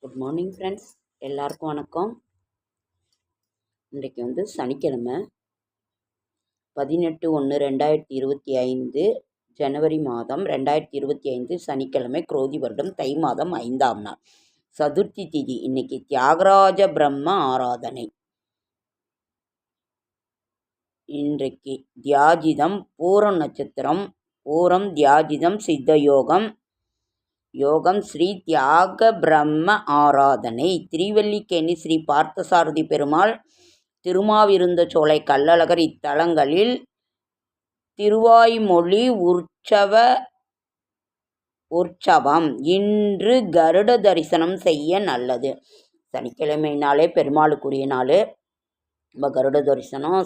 Good morning friends, எல்லாருக்கும் வணக்கம். இன்றைக்கு சனிக்கிழமை 18/1/2025 ஜனவரி மாதம் 2025 சனிக்கிழமை, குரோதி வருடம் தை மாதம் 5ஆம் நாள், சதுர்த்தி திதி. இன்னைக்கு தியாகராஜ பிரம்ம ஆராதனை. இன்றைக்கு தியாஜிதம் பூரம் நட்சத்திரம், பூரம் தியாஜிதம் சித்த யோகம் ஸ்ரீ தியாக பிரம்ம ஆராதனை. திருவல்லிக்கேணி ஸ்ரீ பார்த்தசாரதி பெருமாள், திருமாவிருந்த சோலை கள்ளழகர் இத்தலங்களில் திருவாய்மொழி உற்சவம். இன்று கருட தரிசனம் செய்ய நல்லது. சனிக்கிழமைனாலே பெருமாளுக்குரிய நாள். நம்ம கருட தரிசனம்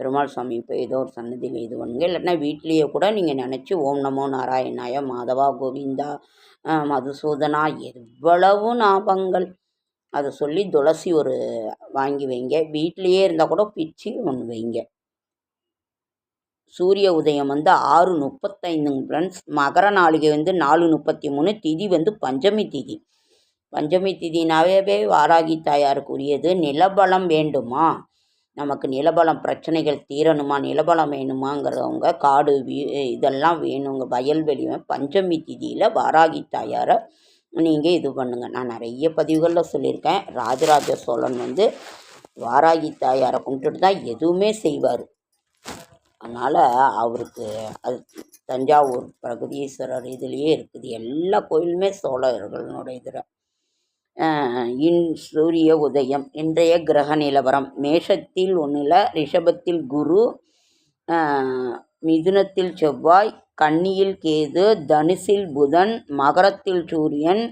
பெருமாள் சுவாமி இப்போ ஏதோ ஒரு சன்னதியில் இது பண்ணுங்க, இல்லைன்னா வீட்லேயே கூட நீங்கள் நினச்சி ஓம் நமோ நாராயணாய மாதவா கோவிந்தா மதுசூதனா எவ்வளவு ஞாபகங்கள் அதை சொல்லி துளசி ஒரு வாங்கி வைங்க. வீட்லேயே இருந்தால் கூட பிச்சு ஒன்று வைங்க. சூரிய உதயம் 6:35 ஃப்ரெண்ட்ஸ். மகர நாளிகை 4:33. திதி பஞ்சமி திதி. பஞ்சமி திதினாவே வாராகி தாயாருக்கு உரியது. நிலபலம் வேண்டுமா, நமக்கு நிலபலம் பிரச்சனைகள் தீரணுமா, நிலபலம் வேணுமாங்கிறவங்க, காடு இதெல்லாம் வேணுங்க, வயல்வெளி, பஞ்சமி திதியில் வாராகி தாயாரை நீங்கள் இது பண்ணுங்கள். நான் நிறைய பதிவுகளில் சொல்லியிருக்கேன். ராஜராஜ சோழன் வாராகி தாயாரை கும்பிட்டுட்டு தான் எதுவுமே செய்வார். அதனால் அவருக்கு அது தஞ்சாவூர் பிரகதீஸ்வரர் இதுலேயே இருக்குது. எல்லா கோயிலுமே சோழர்களுடைய இதில். சூரிய உதயம். இன்றைய கிரக நிலவரம்: மேஷத்தில் 1, ரிஷபத்தில் குரு, மிதுனத்தில் செவ்வாய், கன்னியில் கேது, தனுசில் புதன், மகரத்தில் சூரியன்,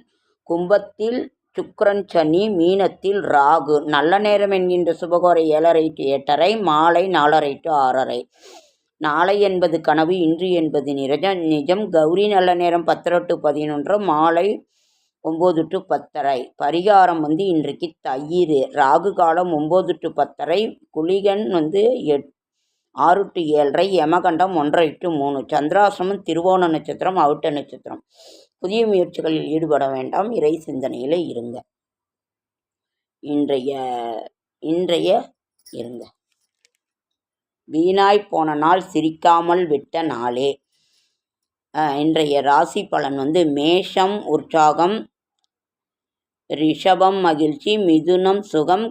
கும்பத்தில் சுக்கிரன் சனி, மீனத்தில் ராகு. நல்ல நேரம் என்கின்ற சுபகோரை 7:30 to 8:30, மாலை 4:30 to 6:30. நாளை என்பது கனவு, இன்று என்பது நிஜம். கௌரி நல்ல நேரம் 10:30 to 11, மாலை 9 to 10:30. பரிகாரம் இன்றைக்கு தயிர். ராகு காலம் 9 to 10:30, குளிகன் 6 to 7:30, யமகண்டம் 1:30 to 3. சந்திராசிரமம் திருவோண நட்சத்திரம், அவிட்ட நட்சத்திரம். புதிய முயற்சிகளில் ஈடுபட வேண்டாம், இறை சிந்தனையில் இருங்க. இன்றைய இருங்க. வீணாய் போன நாள் சிரிக்காமல் விட்ட நாளே. இன்றைய ராசி பலன் மேஷம் உற்சாகம், ரிஷபம் மகிழ்ச்சி, மிதுனம் சுகம்,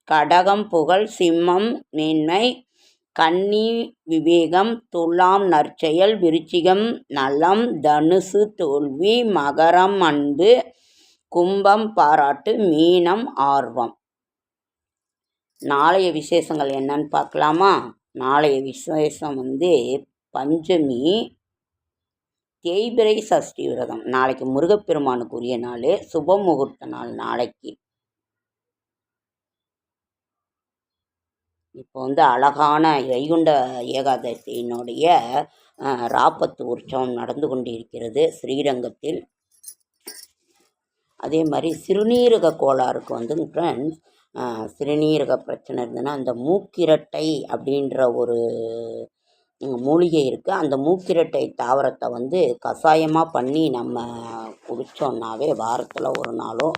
கடகம் புகழ், சிம்மம் மேன்மை, கன்னி விவேகம், துலாம் நற்செயல், விருச்சிகம் நலம், தனுசு தோல்வி, மகரம் அன்பு, கும்பம் பாராட்டு, மீனம் ஆர்வம். நாளைய விசேஷங்கள் என்னன்னு பார்க்கலாமா? நாளைய விசேஷம் பஞ்சமி, தேய்பிறை சஷ்டி விரதம். நாளைக்கு முருகப்பெருமானுக்குரிய நாள், சுப முகூர்த்த நாள். நாளைக்கு இப்போ அழகான வைகுண்ட ஏகாதசியினுடைய ராப்பத்து உற்சவம் நடந்து கொண்டிருக்கிறது ஸ்ரீரங்கத்தில். அதே மாதிரி சிறுநீரக கோளாறுக்கு ஃப்ரெண்ட்ஸ், சிறுநீரக பிரச்சனை இருந்ததுன்னா அந்த மூக்கிரட்டை அப்படின்ற ஒரு மூலிகை இருக்குது. அந்த மூக்கிரட்டை தாவரத்தை கஷாயமாக பண்ணி நம்ம குடித்தோம்னாவே வாரத்தில் 1 நாளோ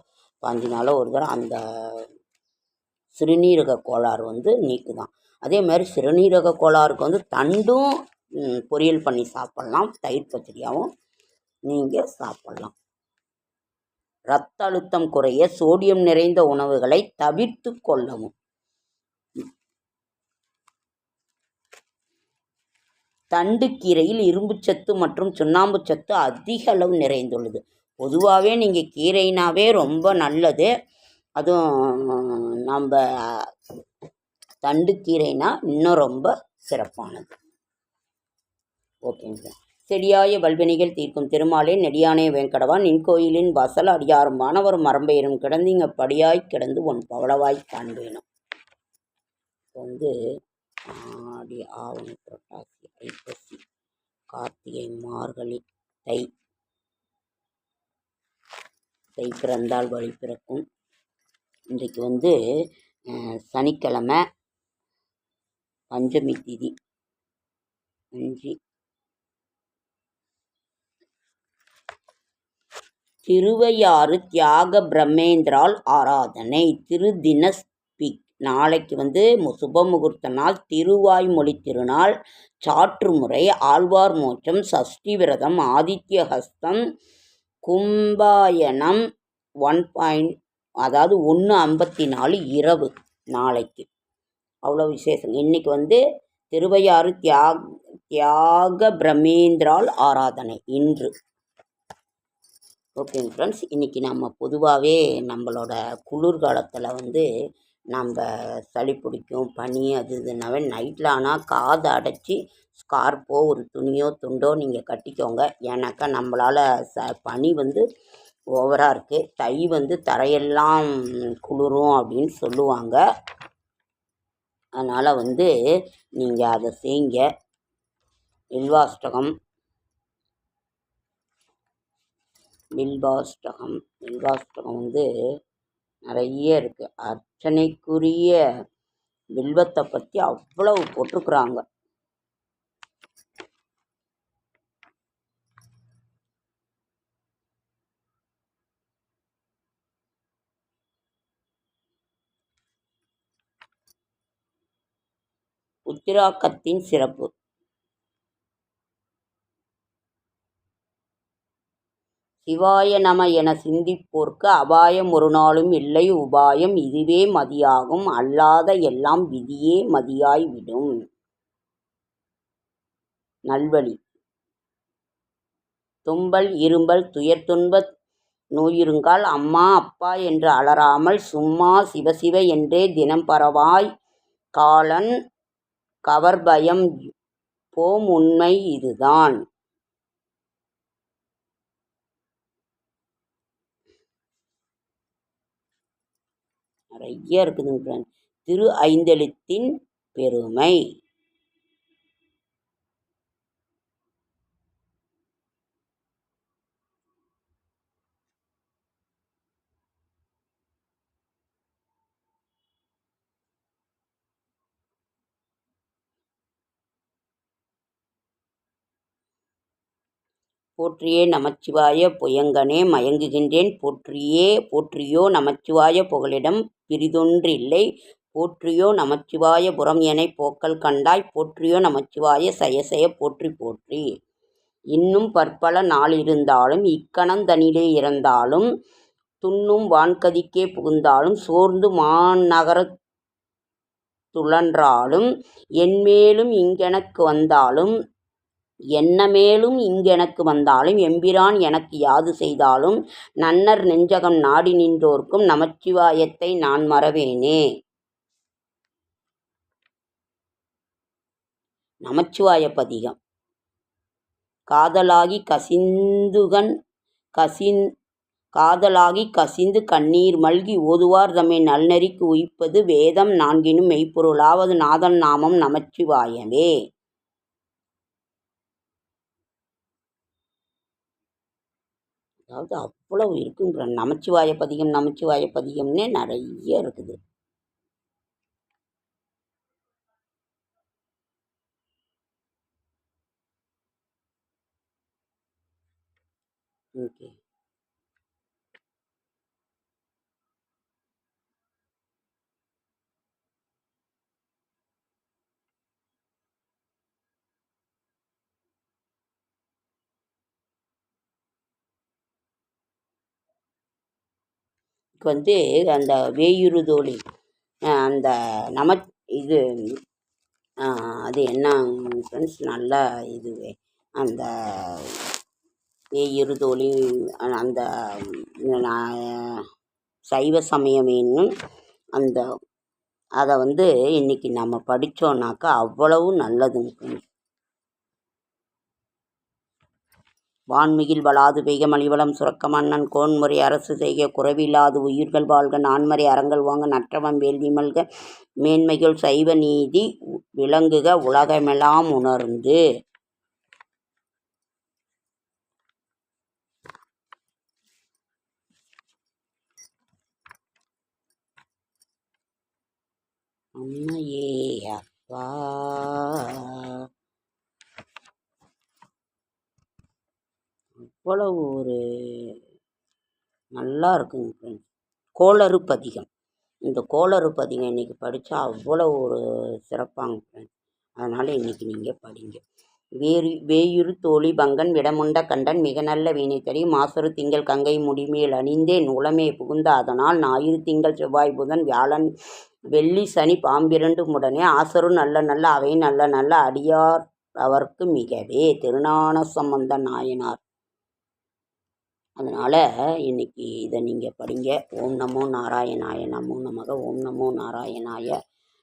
5 நாளோ ஒரு தடவை அந்த சிறுநீரக கோளாறு நீக்குதான். அதே மாதிரி சிறுநீரக கோளாறுக்கு தண்டும் பொரியல் பண்ணி சாப்பிட்லாம், தயிர் பச்சடியாகவும் நீங்கள் சாப்பிட்லாம். இரத்த அழுத்தம் குறைய சோடியம் நிறைந்த உணவுகளை தவிர்த்து கொள்ளவும். தண்டுக்கீரையில் இரும்புச்சத்து மற்றும் சுண்ணாம்பு சத்து அதிக அளவு நிறைந்துள்ளது. பொதுவாகவே நீங்கள் கீரைனாவே ரொம்ப நல்லது. அதுவும் நம்ம தண்டுக்கீரைனா இன்னும் ரொம்ப சிறப்பானது. ஓகேங்க. செடியாய வல்வினைகள் தீர்க்கும் திருமாலே நெடியானே வேங்கடவா, நின் கோயிலின் வாசல் அடியாரும் வானவரும் மரம்பெயரும் கிடந்தீங்க படியாய் கிடந்து உன் பவளவாய் காண்பேனும். ஆடி ஆவணி புரட்டாசி ஐப்பசி கார்த்திகை மார்கழி தை பிறந்தால் வழி பிறக்கும். இன்றைக்கு சனிக்கிழமை, பஞ்சமி திதி. 5 திருவையாறு தியாக பிரம்மேந்திரால் ஆராதனை. திருதினஸ்பிக் நாளைக்கு சுப முகூர்த்த நாள், திருவாய்மொழி திருநாள், சாற்றுமுறை, ஆழ்வார் மோட்சம், சஷ்டி விரதம், ஆதித்ய ஹஸ்தம், கும்பாயனம் 1:54 இரவு நாளைக்கு. அவ்வளோ விசேஷம். இன்னைக்கு திருவையாறு தியாக பிரம்மேந்திரால் ஆராதனை இன்று. ஓகேங்க ஃப்ரெண்ட்ஸ், இன்றைக்கி நம்ம பொதுவாகவே நம்மளோட குளிர்காலத்தில் நம்ம சளி பிடிக்கும், பனி அது இதுனாவே நைட்டில் ஆனால் காதை அடைச்சி ஸ்கார்ஃபோ ஒரு துணியோ துண்டோ நீங்கள் கட்டிக்கோங்க. ஏன்னாக்கா நம்மளால் பனி ஓவராக இருக்குது. தை தரையெல்லாம் குளிரும் அப்படின்னு சொல்லுவாங்க. அதனால் நீங்கள் அதை செய்யுங்க. வில்வாஷ்டகம் நிறைய இருக்குது. அர்ச்சனைக்குரிய வில்வத்தை பற்றி அவ்வளவு போட்டிருக்குறாங்க. உத்திராக்கத்தின் சிறப்பு. சிவாய நம என சிந்திப்போர்க்கு அபாயம் ஒரு நாளும் இல்லை உபாயம் இதுவே மதியாகும் அல்லாத எல்லாம் விதியே மதியாய் விடும். நல்வழி. தும்பல் இரும்பல் துயர்துன்ப நோயிருங்கால் அம்மா அப்பா என்று அலறாமல் சும்மா சிவசிவ என்றே தினம் பரவாய் காலன் கவர்பயம் போம் உண்மை இதுதான். நிறைய இருக்குதுங்க. திரு ஐந்தெழுத்தின் பெருமை. போற்றியே நமச்சிவாய புயங்கனே மயங்குகின்றேன் போற்றியோ நமச்சிவாய புகலிடம் பிறிதொன்றில்லை போற்றியோ நமச்சிவாய புறம் எனைப் போக்கல் கண்டாய் போற்றியோ நமச்சிவாய சயசய போற்றி போற்றி. இன்னும் பற்பல நாளிருந்தாலும் இக்கணந்தனிலே இறந்தாலும் துன்னும் வான்கதிக்கே புகுந்தாலும் சோர்ந்து மாநகரத் துழன்றாலும் என்மேலும் இங்கெனக்கு வந்தாலும் என்னமேலும் இங்கெனக்கு வந்தாலும் எம்பிரான் எனக்கு யாது செய்தாலும் நன்னர் நெஞ்சகம் நாடி நின்றோர்க்கும் நமச்சிவாயத்தை நான் மறவேனே. நமச்சிவாய பதிகம். காதலாகி கசிந்து கண்ணீர் மல்கி ஓதுவார் தம்மை நல்நெறிக்கு உய்ப்பது வேதம் நான்கினும் மெய்ப்பொருளாவது நாதன் நாமம் நமச்சிவாயவே. அதாவது அவ்வளவு இருக்குங்கிற நமச்சிவாய பதிகம்னே நிறைய இருக்குது. ஓகே. அந்த வேயுறுதோழி அந்த இது அது என்ன ஃப்ரெண்ட்ஸ், நல்லா இதுவே அந்த வேயுறுதோழி அந்த சைவ சமயம் என்னும் அதை இன்னைக்கு நம்ம படித்தோன்னாக்கா அவ்வளவு நல்லதுங்க ஃப்ரெண்ட்ஸ். வான்மிகில் வளாது பெய்க மலிவளம் சுரக்க மன்னன் கோன்முறை அரசு செய்க குறைவில்லாது உயிர்கள் வாழ்க நான்மறை அறங்கள் வாங்க நற்றவம் வேள்வி மல்க மேன்மைகள் சைவ நீதி விளங்குக உலகமெல்லாம் உணர்ந்து. அம்மையே அப்பா அவ்வளவு ஒரு நல்லா இருக்குங்க ஃப்ரெண்ட்ஸ். கோளறு பதிகம். இந்த கோளறு பதிகம் இன்றைக்கி படித்தா அவ்வளோ ஒரு சிறப்பாங்க ஃப்ரெண்ட்ஸ். அதனால் இன்றைக்கி நீங்கள் படிங்க. வேயுறு தோழி பங்கன் விடமுண்ட கண்டன் மிக நல்ல வீணைத்தறி மாசறு திங்கள் கங்கை முடிமேல் அணிந்தேன் உளமே புகுந்த அதனால் ஞாயிறு திங்கள் செவ்வாய் புதன் வியாழன் வெள்ளி சனி பாம்பிரண்டு உடனே ஆசரு நல்ல நல்ல அவை நல்ல நல்ல அடியார் அவர்க்கு மிகவே திருஞான சம்பந்த நாயனார். அதனால் இன்றைக்கி இதை நீங்கள் படிங்க. ஓம் நமோ நாராயணாய நமோ நமக. ஓம் நமோ நாராயணாய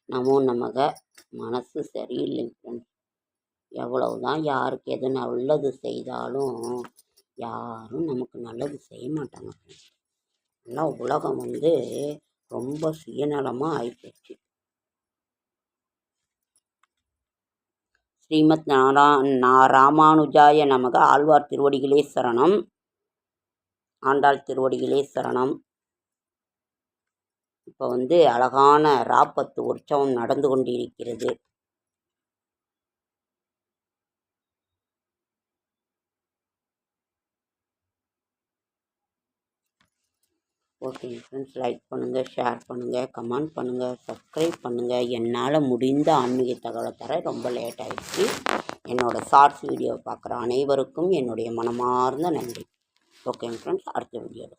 நமோ நமக. மனசு சரியில்லைங்க ஃப்ரெண்ட்ஸ். எவ்வளவுதான் யாருக்கு எது நல்லது செய்தாலும் யாரும் நமக்கு நல்லது செய்ய மாட்டாங்க ஃப்ரெண்ட்ஸ். எல்லாம் உலகம் ரொம்ப சுயநலமாக ஆகிப்போச்சு. ஸ்ரீமத் ராமானுஜாய நமக. ஆழ்வார் திருவடிகளே சரணம். ஆண்டாள் திருவடிகளே சரணம். இப்போ அழகான ராப்பத்து உற்சவம் நடந்து கொண்டிருக்கிறது. ஓகே ஃப்ரெண்ட்ஸ், லைக் பண்ணுங்கள், ஷேர் பண்ணுங்கள், கமெண்ட் பண்ணுங்கள், சப்ஸ்கிரைப் பண்ணுங்கள். என்னால் முடிந்த ஆன்மீக தகவலை தர ரொம்ப லேட் ஆகிடுச்சு. என்னோடய ஷார்ட்ஸ் வீடியோவை பார்க்குற அனைவருக்கும் என்னுடைய மனமார்ந்த நன்றி. ஓகே ஃப்ரெண்ட்ஸ், அடுத்த வீடியோவில்